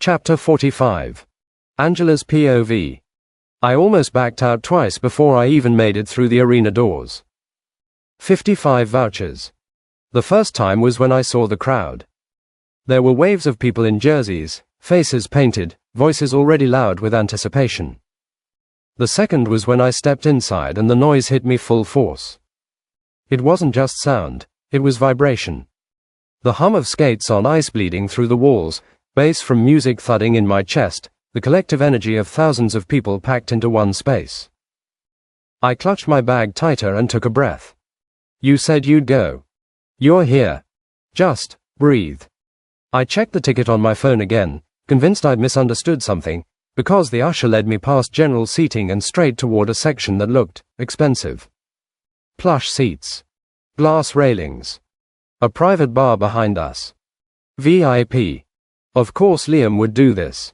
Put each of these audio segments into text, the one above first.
Chapter 45. Angela's POV. I almost backed out twice before I even made it through the arena doors. 55 vouchers. The first time was when I saw the crowd. There were waves of people in jerseys, faces painted, voices already loud with anticipation. The second was when I stepped inside and the noise hit me full force. It wasn't just sound, it was vibration. The hum of skates on ice bleeding through the walls, bass from music thudding in my chest, the collective energy of thousands of people packed into one space. I clutched my bag tighter and took a breath. You said you'd go. You're here. Just breathe. I checked the ticket on my phone again, convinced I'd misunderstood something, because the usher led me past general seating and straight toward a section that looked expensive. Plush seats. Glass railings. A private bar behind us. VIP. Of course Liam would do this.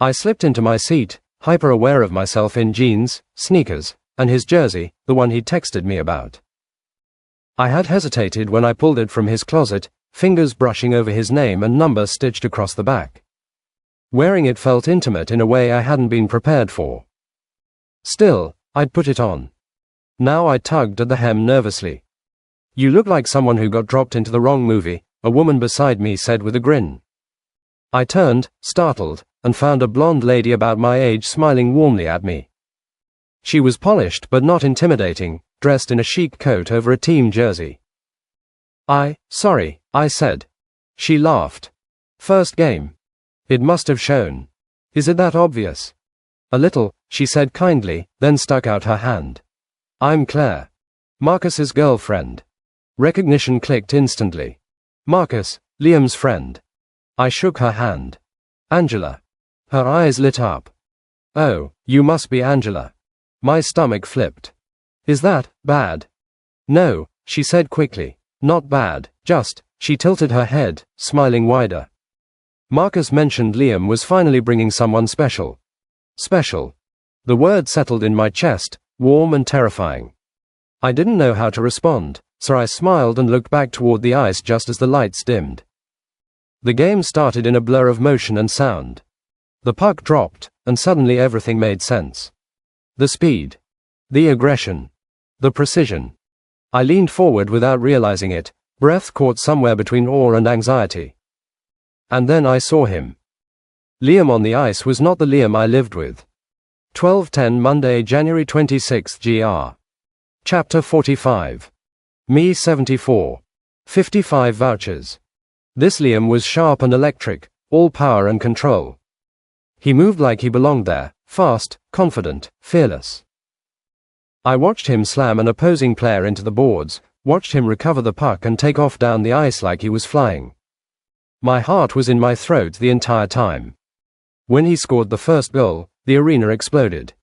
I slipped into my seat, hyper-aware of myself in jeans, sneakers, and his jersey, the one he'd texted me about. I had hesitated when I pulled it from his closet, fingers brushing over his name and number stitched across the back. Wearing it felt intimate in a way I hadn't been prepared for. Still, I'd put it on. Now I tugged at the hem nervously. You look like someone who got dropped into the wrong movie, a woman beside me said with a grin. I turned, startled, and found a blonde lady about my age smiling warmly at me. She was polished but not intimidating, dressed in a chic coat over a team jersey. Sorry, I said. She laughed. First game. It must have shown. Is it that obvious? A little, she said kindly, then stuck out her hand. I'm Claire. Marcus's girlfriend. Recognition clicked instantly. Marcus, Liam's friend. I shook her hand. Angela. Her eyes lit up. Oh, you must be Angela. My stomach flipped. Is that bad? No, she said quickly. Not bad, just, she tilted her head, smiling wider. Marcus mentioned Liam was finally bringing someone special. Special. The word settled in my chest, warm and terrifying. I didn't know how to respond, so I smiled and looked back toward the ice just as the lights dimmed. The game started in a blur of motion and sound. The puck dropped, and suddenly everything made sense. The speed. The aggression. The precision. I leaned forward without realizing it, breath caught somewhere between awe and anxiety. And then I saw him. Liam on the ice was not the Liam I lived with. 12:10 Monday, January 26, GR. Chapter 45. Me 74. 55 vouchers. This Liam was sharp and electric, all power and control. He moved like he belonged there, fast, confident, fearless. I watched him slam an opposing player into the boards, watched him recover the puck and take off down the ice like he was flying. My heart was in my throat the entire time. When he scored the first goal, the arena exploded.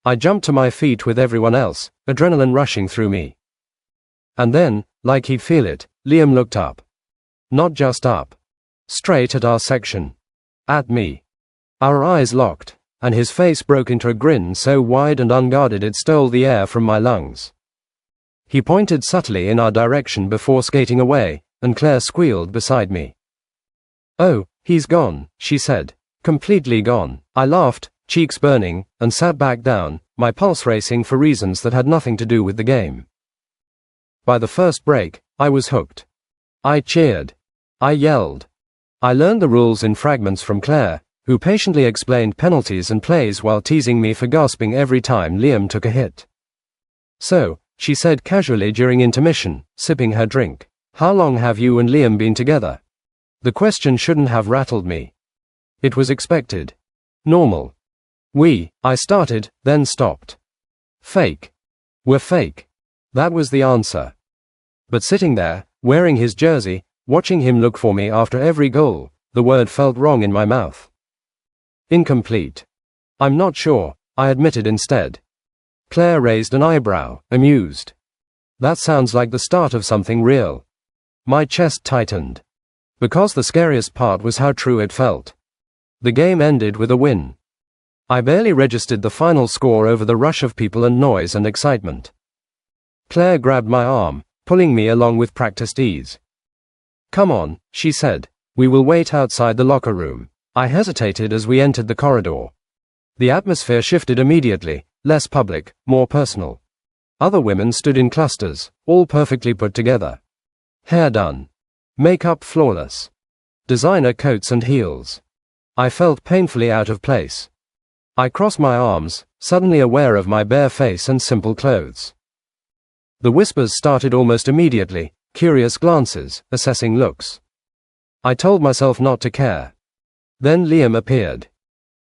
I jumped to my feet with everyone else, adrenaline rushing through me. And then, like he'd feel it, Liam looked up. Not just up. Straight at our section. At me. Our eyes locked, and his face broke into a grin so wide and unguarded it stole the air from my lungs. He pointed subtly in our direction before skating away, and Claire squealed beside me. Oh, he's gone, she said. Completely gone. I laughed, cheeks burning, and sat back down, my pulse racing for reasons that had nothing to do with the game. By the first break, I was hooked. I cheered. I yelled. I learned the rules in fragments from Claire, who patiently explained penalties and plays while teasing me for gasping every time Liam took a hit. So, she said casually during intermission, sipping her drink, how long have you and Liam been together? The question shouldn't have rattled me. It was expected. Normal. I started, then stopped. Fake. We're fake. That was the answer. But sitting there, wearing his jersey, watching him look for me after every goal, the word felt wrong in my mouth. Incomplete. I'm not sure, I admitted instead. Claire raised an eyebrow, amused. That sounds like the start of something real. My chest tightened. Because the scariest part was how true it felt. The game ended with a win. I barely registered the final score over the rush of people and noise and excitement. Claire grabbed my arm, pulling me along with practiced ease. Come on, she said. We will wait outside the locker room. I hesitated as we entered the corridor. The atmosphere shifted immediately, less public, more personal. Other women stood in clusters, all perfectly put together. Hair done. Makeup flawless. Designer coats and heels. I felt painfully out of place. I crossed my arms, suddenly aware of my bare face and simple clothes. The whispers started almost immediately, curious glances, assessing looks. I told myself not to care. Then Liam appeared.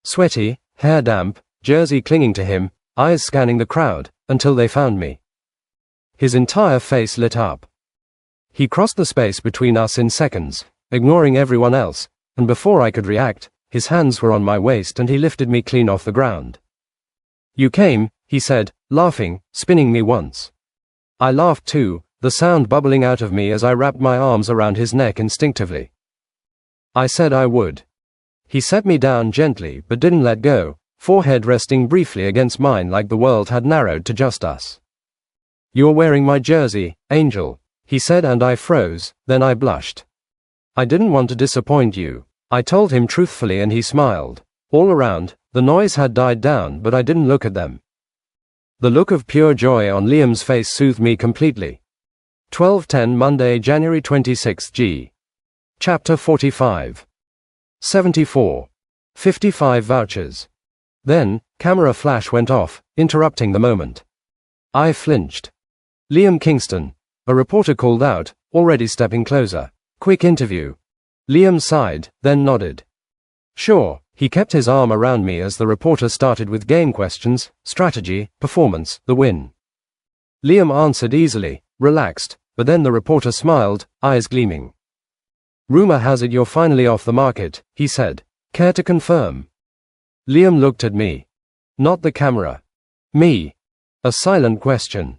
Sweaty, hair damp, jersey clinging to him, eyes scanning the crowd, until they found me. His entire face lit up. He crossed the space between us in seconds, ignoring everyone else, and before I could react, his hands were on my waist and he lifted me clean off the ground. You came, he said, laughing, spinning me once. I laughed too, the sound bubbling out of me as I wrapped my arms around his neck instinctively. I said I would. He set me down gently but didn't let go, forehead resting briefly against mine like the world had narrowed to just us. You're wearing my jersey, Angel, he said, and I froze, then I blushed. I didn't want to disappoint you, I told him truthfully, and he smiled. All around, the noise had died down, but I didn't look at them. The look of pure joy on Liam's face soothed me completely. 12:10 Monday, January 26 G. Chapter 45. 74. 55 vouchers. Then, camera flash went off, interrupting the moment. I flinched. Liam Kingston. A reporter called out, already stepping closer. Quick interview. Liam sighed, then nodded. Sure. He kept his arm around me as the reporter started with game questions, strategy, performance, the win. Liam answered easily, relaxed, but then the reporter smiled, eyes gleaming. Rumor has it you're finally off the market, he said. Care to confirm? Liam looked at me. Not the camera. Me. A silent question.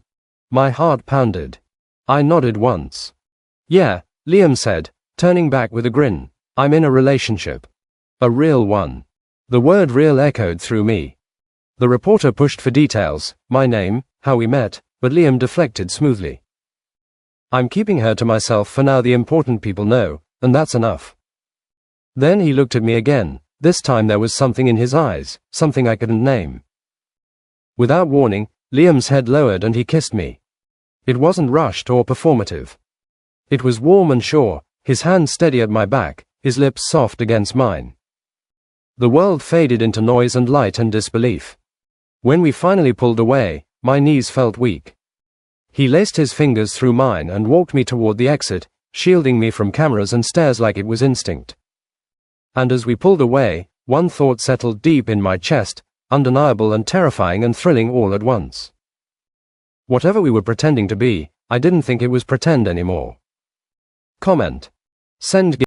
My heart pounded. I nodded once. Yeah, Liam said, turning back with a grin. I'm in a relationship. A real one. The word real echoed through me. The reporter pushed for details, my name, how we met, but Liam deflected smoothly. I'm keeping her to myself for now, the important people know, and that's enough. Then he looked at me again, this time there was something in his eyes, something I couldn't name. Without warning, Liam's head lowered and he kissed me. It wasn't rushed or performative. It was warm and sure, his hand steady at my back, his lips soft against mine. The world faded into noise and light and disbelief. When we finally pulled away, my knees felt weak. He laced his fingers through mine and walked me toward the exit, shielding me from cameras and stares like it was instinct. And as we pulled away, one thought settled deep in my chest, undeniable and terrifying and thrilling all at once. Whatever we were pretending to be, I didn't think it was pretend anymore. Comment. Send